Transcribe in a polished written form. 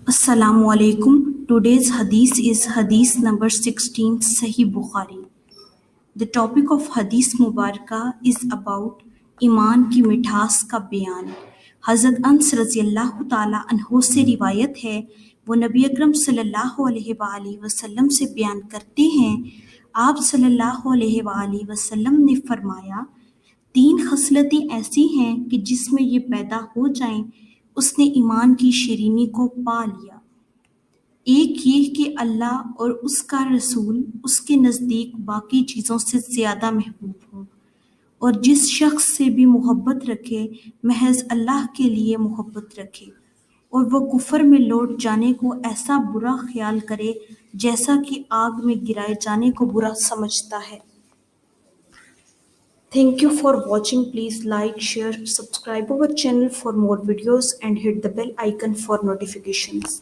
Assalamu alaikum. Today's hadith is hadith number 16, Sahih Bukhari. The topic of hadith Mubaraka is about ईमान की मिठास का बयान। हज़रत अनस रज़ियल्लाहु ताला अन्हो से रिवायत है, वो नबी अकरम सल्लल्लाहु अलैहि वसल्लम से बयान करते हैं, आप सल्लल्लाहु अलैहि वसल्लम ने फरमाया, 3 खसलतें ऐसी हैं कि जिसमें ये पैदा हो जाएं, उसने ईमान की शीरीनी को पा लिया। एक ये कि अल्लाह और उसका रसूल उसके नज़दीक बाकी चीज़ों से ज़्यादा महबूब हों, और जिस शख्स से भी मोहब्बत रखे महज अल्लाह के लिए मोहब्बत रखे, और वो कुफर में लौट जाने को ऐसा बुरा ख्याल करे जैसा कि आग में गिराए जाने को बुरा समझता है। Thank you for watching. Please like, share, subscribe our channel for more videos and hit the bell icon for notifications.